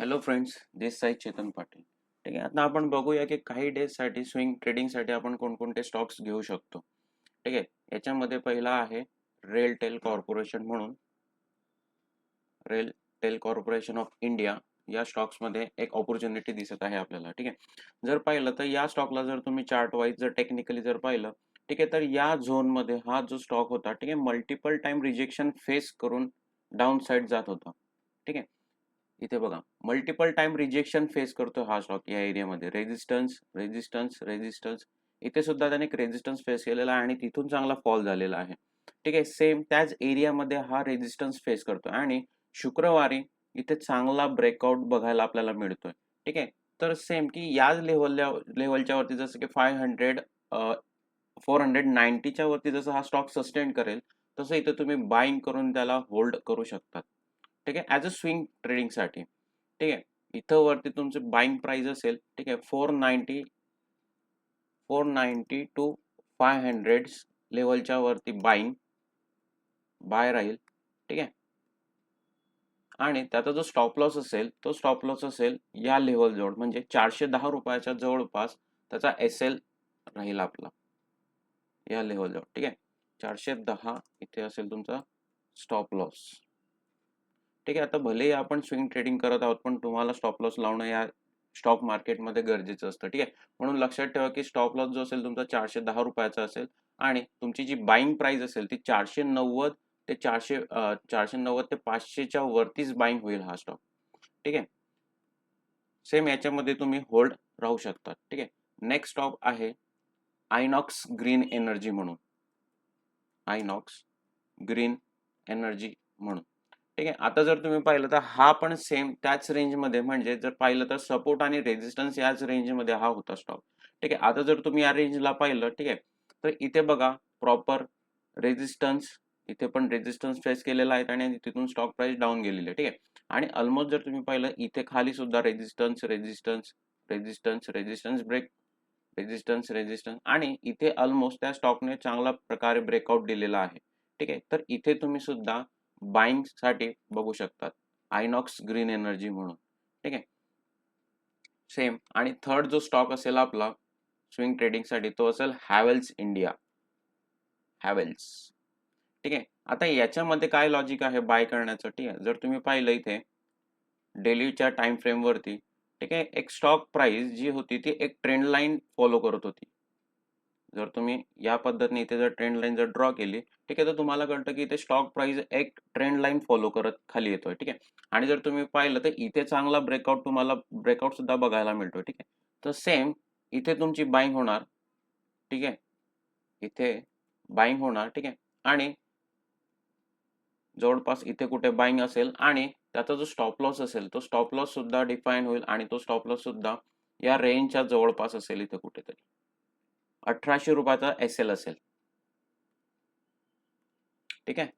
Hello friends, दिस साई चेतन पाटील. ठीक आहे, आता आपण बघूया की काही डेजसाठी स्विंग ट्रेडिंगसाठी आपण कोणकोणते स्टॉक्स घेऊ शकतो. ठीक आहे, याच्यामध्ये पहिला आहे रेलटेल कॉर्पोरेशन म्हणून. रेलटेल कॉर्पोरेशन ऑफ इंडिया या स्टॉक्समध्ये एक ऑपॉर्च्युनिटी दिसत आहे आपल्याला. ठीक आहे, जर पाहिलं तर या स्टॉकला जर तुम्ही चार्ट वाईज जर टेक्निकली जर पाहिलं, ठीक आहे, तर या झोनमध्ये हा जो स्टॉक होता, ठीक आहे, मल्टिपल टाइम रिजेक्शन फेस करून डाऊन साईड जात होता. ठीक आहे, इथे बघा मल्टिपल टाइम रिजेक्शन फेस करतो हा स्टॉक या एरियामध्ये. रेजिस्टन्स रेजिस्टन्स रेजिस्टन्स इथे सुद्धा त्याने एक रेजिस्टन्स फेस केलेला आहे आणि तिथून चांगला फॉल झालेला आहे. ठीक आहे, सेम त्याच एरियामध्ये हा रेजिस्टन्स फेस करतोय आणि शुक्रवारी इथे चांगला ब्रेकआउट बघायला आपल्याला मिळतोय. ठीक आहे, तर सेम की याच लेवलच्या वरती जसं की 490च्या वरती जसं हा स्टॉक सस्टेन करेल तसं इथे तुम्ही बाईंग करून त्याला होल्ड करू शकतात. ठीक आहे, ॲज अ स्विंग ट्रेडिंगसाठी. ठीक आहे, इथं वरती तुमचे बाईंग प्राइस असेल, ठीक आहे, 490 टू 500 लेवलच्या वरती बाय राहील. ठीक आहे, आणि त्याचा जो स्टॉप लॉस असेल तो स्टॉप लॉस असेल या लेवल जवळ, म्हणजे 410 रुपयाच्या जवळपास त्याचा एल राहील आपला या लेवल जवळ. ठीक आहे, 410 इथे असेल तुमचा स्टॉप लॉस. ठीक आहे, आता भलेही आपण स्विंग ट्रेडिंग करत आहोत पण तुम्हाला स्टॉप लॉस लावणं या स्टॉक मार्केटमध्ये गरजेचं असतं. ठीक आहे, म्हणून लक्षात ठेवा की स्टॉप लॉस जो असेल तुमचा 410 रुपयाचा असेल आणि तुमची जी बाईंग प्राइस असेल ती 490 ते 500च्या वरतीच बाईंग होईल हा स्टॉक. ठीक आहे, सेम याच्यामध्ये तुम्ही होल्ड राहू शकतात. ठीक आहे, नेक्स्ट स्टॉक आहे आयनॉक्स ग्रीन एनर्जी म्हणून. आयनॉक्स ग्रीन एनर्जी म्हणून. ठीक आहे, आता जर तुम्ही पाहिलं तर हा पण सेम त्याच रेंजमध्ये, म्हणजे जर पाहिलं तर सपोर्ट आणि रेजिस्टन्स याच रेंजमध्ये हा होता स्टॉक. ठीक आहे, आता जर तुम्ही या रेंजला पाहिलं, ठीक आहे, तर इथे बघा प्रॉपर रेजिस्टन्स, इथे पण रेजिस्टन्स फेस केलेला आहे आणि तिथून स्टॉक प्राइस डाऊन गेलेली आहे. ठीक आहे, आणि ऑलमोस्ट जर तुम्ही पाहिलं इथे खाली सुद्धा resistance resistance resistance resistance break, resistance resistance, आणि इथे ऑलमोस्ट त्या स्टॉकने चांगला प्रकारे ब्रेकआउट दिलेला आहे. ठीक आहे, तर इथे तुम्ही सुद्धा बाईंग साठी बघू शकतात आयनॉक्स ग्रीन एनर्जी म्हणून. ठीक आहे, सेम. आणि थर्ड जो स्टॉक असेल आपला स्विंग ट्रेडिंग साठी तो असेल हॅवेल्स इंडिया. हॅवेल्स. ठीक आहे, आता याच्यामध्ये काय लॉजिक आहे बाय करण्याचं. ठीक आहे, जर तुम्ही पाहिलं इथे डेलीच्या टाइम फ्रेम वरती, ठीक आहे, एक स्टॉक प्राइस जी होती ती एक ट्रेंड लाईन फॉलो करत होती. जर तुम्ही या पद्धतीने इथे जर ट्रेंड लाईन जर ड्रॉ केली, ठीक आहे, तर तुम्हाला कळतं की इथे स्टॉक प्राइस एक ट्रेंड लाईन फॉलो करत खाली येतोय. ठीक आहे, आणि जर तुम्ही पाहिलं तर इथे चांगला ब्रेकआउट तुम्हाला ब्रेकआउट सुद्धा बघायला मिळतो. ठीक आहे, तर सेम इथे तुमची बाईंग होणार. ठीक आहे, इथे बाईंग होणार. ठीक आहे, आणि जवळपास इथे कुठे बाईंग असेल आणि त्याचा जो स्टॉप लॉस असेल तो स्टॉप लॉस सुद्धा डिफाईन होईल आणि तो स्टॉप लॉस सुद्धा या रेंजच्या जवळपास असेल इथे कुठेतरी. 1800 रुपयाचा एल असेल. ठीक आहे,